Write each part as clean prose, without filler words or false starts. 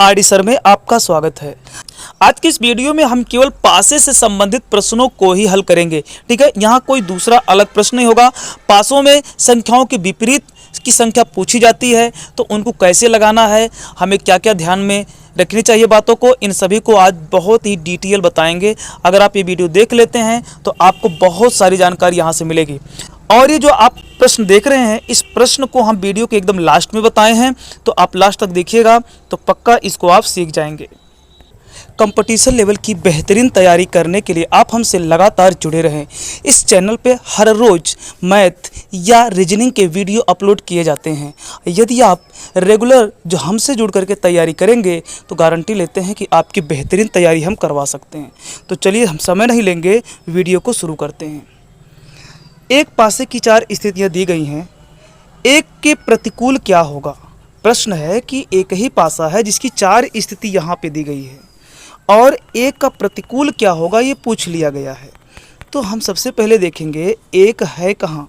RD sir में आपका स्वागत है। आज की इस वीडियो में हम केवल पासे से संबंधित प्रश्नों को ही हल करेंगे। ठीक है, यहाँ कोई दूसरा अलग प्रश्न नहीं होगा। पासों में संख्याओं के विपरीत की संख्या पूछी जाती है तो उनको कैसे लगाना है, हमें क्या क्या ध्यान में रखनी चाहिए बातों को, इन सभी को आज बहुत ही डिटेल बताएंगे। अगर आप ये वीडियो देख लेते हैं तो आपको बहुत सारी जानकारी यहाँ से मिलेगी। और ये जो आप प्रश्न देख रहे हैं, इस प्रश्न को हम वीडियो के एकदम लास्ट में बताए हैं, तो आप लास्ट तक देखिएगा तो पक्का इसको आप सीख जाएंगे। कंपटीशन लेवल की बेहतरीन तैयारी करने के लिए आप हमसे लगातार जुड़े रहें। इस चैनल पे हर रोज़ मैथ या रीजनिंग के वीडियो अपलोड किए जाते हैं। यदि आप रेगुलर जो हमसे जुड़ करके तैयारी करेंगे तो गारंटी लेते हैं कि आपकी बेहतरीन तैयारी हम करवा सकते हैं। तो चलिए हम समय नहीं लेंगे, वीडियो को शुरू करते हैं। एक पासे की 4 स्थितियाँ दी गई हैं, एक के प्रतिकूल क्या होगा। प्रश्न है कि एक ही पासा है जिसकी 4 स्थिति यहाँ पे दी गई है और एक का प्रतिकूल क्या होगा ये पूछ लिया गया है। तो हम सबसे पहले देखेंगे एक है कहाँ।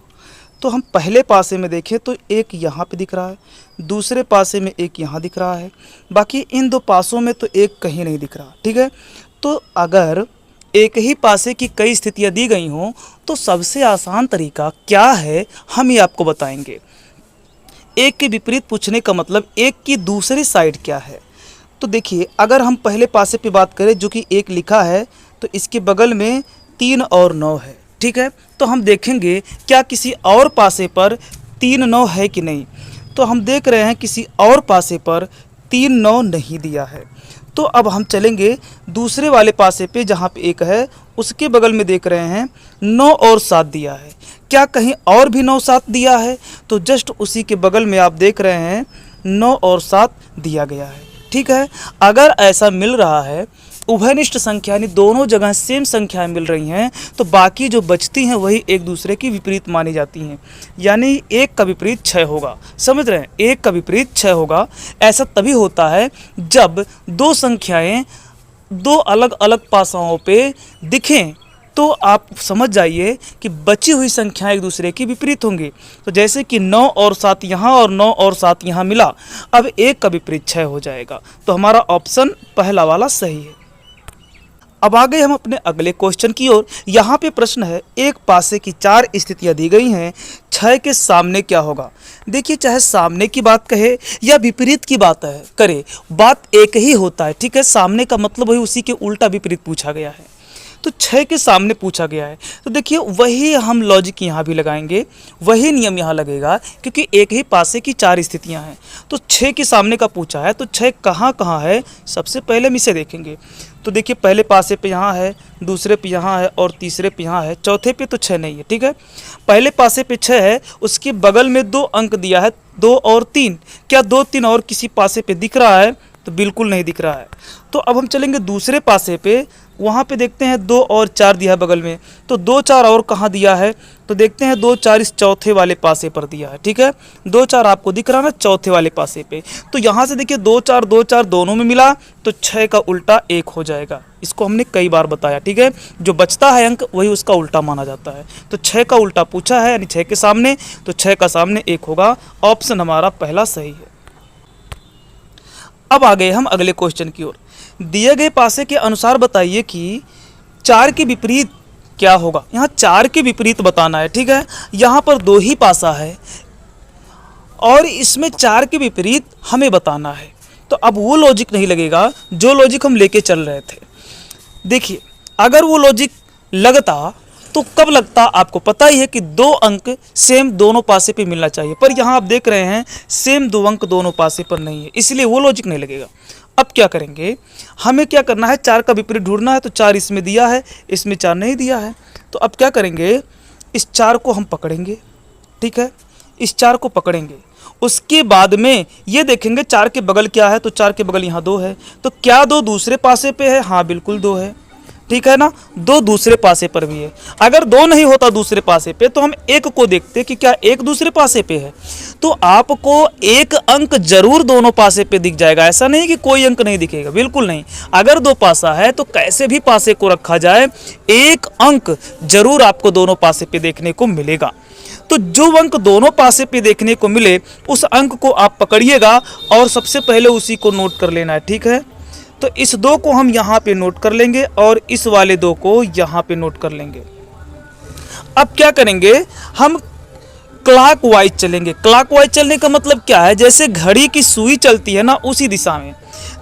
तो हम पहले पासे में देखें तो एक यहाँ पे दिख रहा है, दूसरे पासे में एक यहाँ दिख रहा है, बाकी इन दो पासों में तो एक कहीं नहीं दिख रहा। ठीक है, तो अगर एक ही पासे की कई स्थितियाँ दी गई हों तो सबसे आसान तरीका क्या है हम ये आपको बताएंगे। एक के विपरीत पूछने का मतलब एक की दूसरी साइड क्या है। तो देखिए, अगर हम पहले पासे पे बात करें जो कि एक लिखा है तो इसके बगल में 3 और 9 है। ठीक है, तो हम देखेंगे क्या किसी और पासे पर 3 9 है कि नहीं। तो हम देख रहे हैं किसी और पासे पर 3 9 नहीं दिया है। तो अब हम चलेंगे दूसरे वाले पासे पे जहाँ पे एक है, उसके बगल में देख रहे हैं 9 और 7 दिया है। क्या कहीं और भी 9 7 दिया है? तो जस्ट उसी के बगल में आप देख रहे हैं 9 और 7 दिया गया है। ठीक है, अगर ऐसा मिल रहा है, उभयनिष्ठ संख्या यानी दोनों जगह सेम संख्याएं मिल रही हैं, तो बाकी जो बचती हैं वही एक दूसरे की विपरीत मानी जाती हैं। यानी एक का विपरीत 6 होगा। समझ रहे हैं, एक का विपरीत 6 होगा। ऐसा तभी होता है जब दो संख्याएं दो अलग अलग पासाओं पे दिखें, तो आप समझ जाइए कि बची हुई संख्याएं एक दूसरे की विपरीत होंगी। तो जैसे कि 9 और 7 यहाँ और 9 और 7 यहाँ मिला, अब एक का विपरीत 6 हो जाएगा। तो हमारा ऑप्शन पहला वाला सही है। अब आ गए हम अपने अगले क्वेश्चन की ओर। यहाँ पे प्रश्न है, एक पासे की 4 स्थितियाँ दी गई हैं, 6 के सामने क्या होगा। देखिए, चाहे सामने की बात कहे या विपरीत की बात करे, बात एक ही होता है। ठीक है, सामने का मतलब वही, उसी के उल्टा विपरीत पूछा गया है। तो 6 के सामने पूछा गया है, तो देखिए वही हम लॉजिक यहाँ भी लगाएंगे, वही नियम यहाँ लगेगा, क्योंकि एक ही पासे की 4 स्थितियाँ हैं। तो 6 के सामने का पूछा है, तो 6 कहाँ कहाँ है सबसे पहले हम इसे देखेंगे। तो देखिए, पहले पासे पे यहाँ है, दूसरे पे यहाँ है और तीसरे पे यहाँ है, चौथे पे तो 6 नहीं है। ठीक है, पहले पासे पे 6 है, उसके बगल में 2 अंक दिया है, 2 और 3। क्या 2 3 और किसी पासे पे दिख रहा है? तो बिल्कुल नहीं दिख रहा है। तो अब हम चलेंगे दूसरे पासे पे, वहाँ पे देखते हैं 2 और 4 दिया है बगल में, तो 2 4 और कहाँ दिया है? तो देखते हैं 2 4 इस चौथे वाले पासे पर दिया है। ठीक है, 2 4 आपको दिख रहा है ना चौथे वाले पासे पे। तो यहाँ से देखिए 2 4 दोनों में मिला तो 6 का उल्टा 1 हो जाएगा। इसको हमने कई बार बताया। ठीक है, जो बचता है अंक वही उसका उल्टा माना जाता है। तो 6 का उल्टा पूछा है, यानी 6 के सामने, तो 6 का सामने 1 होगा। ऑप्शन हमारा पहला सही है। अब आ गए हम अगले क्वेश्चन की ओर। दिए गए पासे के अनुसार बताइए कि 4 के विपरीत क्या होगा। यहाँ 4 के विपरीत बताना है। ठीक है, यहाँ पर 2 ही पासा है और इसमें 4 के विपरीत हमें बताना है। तो अब वो लॉजिक नहीं लगेगा जो लॉजिक हम लेके चल रहे थे। देखिए, अगर वो लॉजिक लगता तो कब लगता, आपको पता ही है कि 2 अंक सेम दोनों पासे पे मिलना चाहिए, पर यहाँ आप देख रहे हैं सेम 2 अंक दोनों पासे पर नहीं है, इसलिए वो लॉजिक नहीं लगेगा। अब क्या करेंगे, हमें क्या करना है, 4 का विपरीत ढूंढना है। तो 4 इसमें दिया है, इसमें 4 नहीं दिया है। तो अब क्या करेंगे, इस 4 को हम पकड़ेंगे। ठीक है, इस 4 को पकड़ेंगे, उसके बाद में ये देखेंगे 4 के बगल क्या है। तो 4 के बगल यहाँ 2 है, तो क्या 2 दूसरे पासे पे है? हाँ बिल्कुल 2 है। ठीक है ना, 2 दूसरे पासे पर भी है। अगर 2 नहीं होता दूसरे पासे पे तो हम 1 को देखते कि क्या 1 दूसरे पासे पे है, तो आपको 1 अंक जरूर दोनों पासे पे दिख जाएगा। ऐसा नहीं कि कोई अंक नहीं दिखेगा, बिल्कुल नहीं। अगर 2 पासा है तो कैसे भी पासे को रखा जाए 1 अंक जरूर आपको दोनों पासे पे देखने को मिलेगा। तो जो अंक दोनों पासे पे देखने को मिले उस अंक को आप पकड़िएगा और सबसे पहले उसी को नोट कर लेना है, ठीक है। तो इस 2 को हम यहाँ पे नोट कर लेंगे और इस वाले 2 को यहाँ पे नोट कर लेंगे। अब क्या करेंगे, हम क्लॉकवाइज चलेंगे। क्लॉकवाइज चलने का मतलब क्या है, जैसे घड़ी की सुई चलती है ना उसी दिशा में।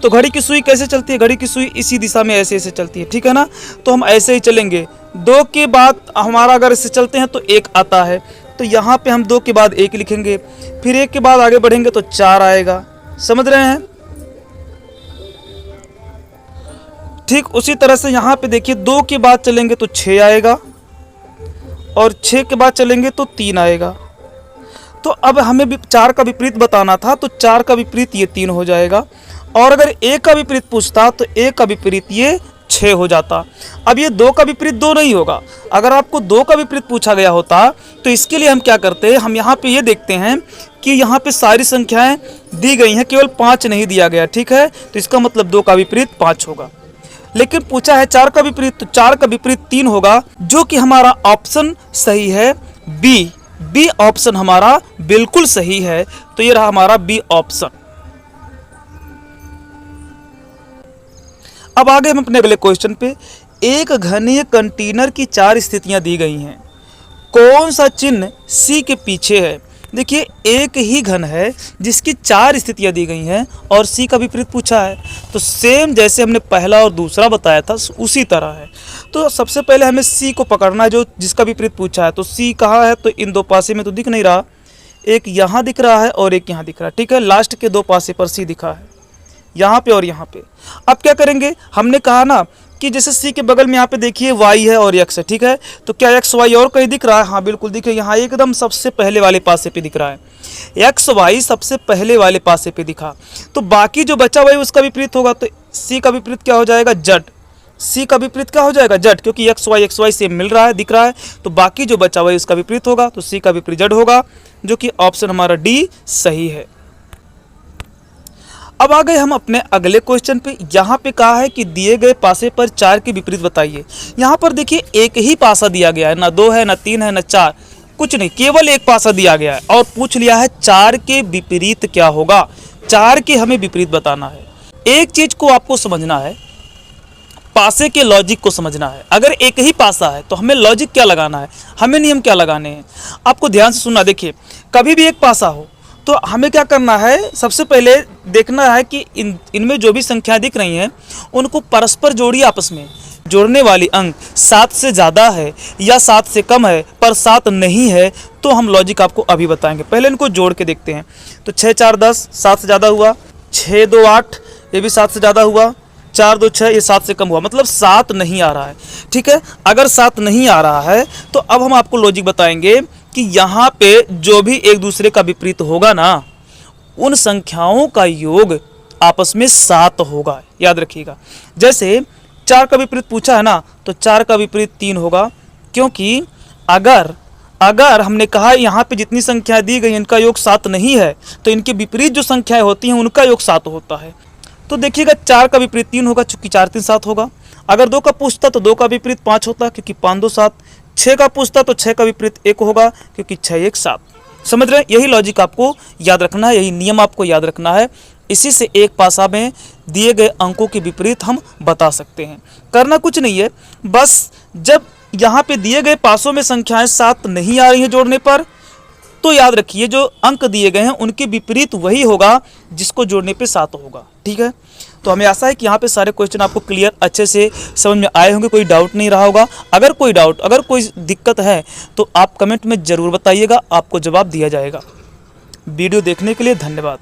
तो घड़ी की सुई कैसे चलती है, घड़ी की सुई इसी दिशा में ऐसे ऐसे चलती है, ठीक है ना। तो हम ऐसे ही चलेंगे, 2 के बाद हमारा अगर इससे चलते हैं तो 1 आता है, तो यहाँ पे हम 2 के बाद 1 लिखेंगे, फिर 1 के बाद आगे बढ़ेंगे तो 4 आएगा। समझ रहे हैं। ठीक उसी तरह से यहाँ पे देखिए 2 के बाद चलेंगे तो 6 आएगा और 6 के बाद चलेंगे तो 3 आएगा। तो अब हमें 4 का विपरीत बताना था, तो 4 का विपरीत ये 3 हो जाएगा। और अगर 1 का विपरीत पूछता तो 1 का विपरीत ये 6 हो जाता। अब ये 2 का विपरीत 2 नहीं होगा। अगर आपको 2 का विपरीत पूछा गया होता तो इसके लिए हम क्या करते हैं, हम यहाँ पे ये देखते हैं कि यहाँ पे सारी संख्याएं दी गई हैं, केवल 5 नहीं दिया गया, ठीक है। तो इसका मतलब 2 का विपरीत 5 होगा। लेकिन पूछा है 4 का विपरीत, तो 4 का विपरीत 3 होगा, जो कि हमारा ऑप्शन सही है बी ऑप्शन हमारा बिल्कुल सही है। तो ये रहा हमारा बी ऑप्शन। अब आगे हम अपने अगले क्वेश्चन पे, एक घनीय कंटेनर की 4 स्थितियां दी गई हैं, कौन सा चिन्ह सी के पीछे है। देखिए एक ही घन है जिसकी 4 स्थितियां दी गई हैं और सी का विपरीत पूछा है, तो सेम जैसे हमने पहला और दूसरा बताया था उसी तरह है। तो सबसे पहले हमें सी को पकड़ना है, जो जिसका विपरीत पूछा है। तो सी कहाँ है, तो इन 2 पासे में तो दिख नहीं रहा, एक यहाँ दिख रहा है और एक यहाँ दिख रहा है, ठीक है। लास्ट के 2 पासे पर सी दिखा है, यहाँ पे और यहाँ पे। अब क्या करेंगे, हमने कहा ना कि जैसे सी के बगल में यहाँ पे देखिए वाई है और एक्स है, ठीक है। तो क्या एक्स वाई और कहीं दिख रहा है, हाँ बिल्कुल दिख रहा है, यहाँ एकदम सबसे पहले वाले पासे पे दिख रहा है। एक्स वाई सबसे पहले वाले पासे पे दिखा, तो बाकी जो बचा हुआ है उसका विपरीत होगा। तो सी का विपरीत क्या हो जाएगा, जड। सी का विपरीत क्या हो जाएगा, जड, क्योंकि एक्स वाई सेम मिल रहा है, दिख रहा है। तो बाकी जो बचा हुआ है उसका विपरीत होगा, तो सी का विपरीत जड होगा, जो कि ऑप्शन हमारा डी सही है। अब आ गए हम अपने अगले क्वेश्चन पे। यहाँ पे कहा है कि दिए गए पासे पर 4 के विपरीत बताइए। यहाँ पर देखिए एक ही पासा दिया गया है, ना 2 है, ना 3 है, ना 4, कुछ नहीं, केवल एक पासा दिया गया है और पूछ लिया है 4 के विपरीत क्या होगा। 4 के हमें विपरीत बताना है। एक चीज को आपको समझना है, पासे के लॉजिक को समझना है। अगर एक ही पासा है तो हमें लॉजिक क्या लगाना है, हमें नियम क्या लगाने हैं, आपको ध्यान से सुनना। देखिए कभी भी एक पासा हो तो हमें क्या करना है, सबसे पहले देखना है कि इनमें जो भी संख्याएं दिख रही हैं उनको परस्पर जोड़िए। आपस में जोड़ने वाली अंक 7 से ज़्यादा है या 7 से कम है पर 7 नहीं है, तो हम लॉजिक आपको अभी बताएंगे। पहले इनको जोड़ के देखते हैं। तो 6 4 10, 7 से ज़्यादा हुआ। 6 2 8, ये भी 7 से ज़्यादा हुआ। 4 2 6, ये 7 से कम हुआ, मतलब 7 नहीं आ रहा है, ठीक है। अगर 7 नहीं आ रहा है तो अब हम आपको लॉजिक बताएंगे कि यहाँ पे जो भी एक दूसरे का विपरीत होगा ना, उन संख्याओं का योग आपस में 7 होगा, याद रखिएगा। जैसे 4 का विपरीत पूछा है ना, तो 4 का विपरीत 3 होगा, क्योंकि अगर हमने कहा यहाँ पे जितनी संख्याएं दी गई इनका योग 7 नहीं है, तो इनके विपरीत जो संख्याएं होती हैं उनका योग 7 होता है। तो देखिएगा 4 का विपरीत 3 होगा, चूंकि 4 3 7 होगा। अगर 2 का पूछता तो 2 का विपरीत 5 होता, क्योंकि 5 2 7। 6 का पूछता तो 6 का विपरीत 1 होगा, क्योंकि 6 1 7। समझ रहे हैं, यही लॉजिक आपको याद रखना है, यही नियम आपको याद रखना है। इसी से एक पासा में दिए गए अंकों के विपरीत हम बता सकते हैं। करना कुछ नहीं है, बस जब यहाँ पे दिए गए पासों में संख्याएं 7 नहीं आ रही हैं जोड़ने पर, तो याद रखिए जो अंक दिए गए हैं उनके विपरीत वही होगा जिसको जोड़ने पे 7 होगा, ठीक है। तो हमें आशा है कि यहाँ पे सारे क्वेश्चन आपको क्लियर अच्छे से समझ में आए होंगे, कोई डाउट नहीं रहा होगा। अगर कोई डाउट, अगर कोई दिक्कत है तो आप कमेंट में ज़रूर बताइएगा, आपको जवाब दिया जाएगा। वीडियो देखने के लिए धन्यवाद।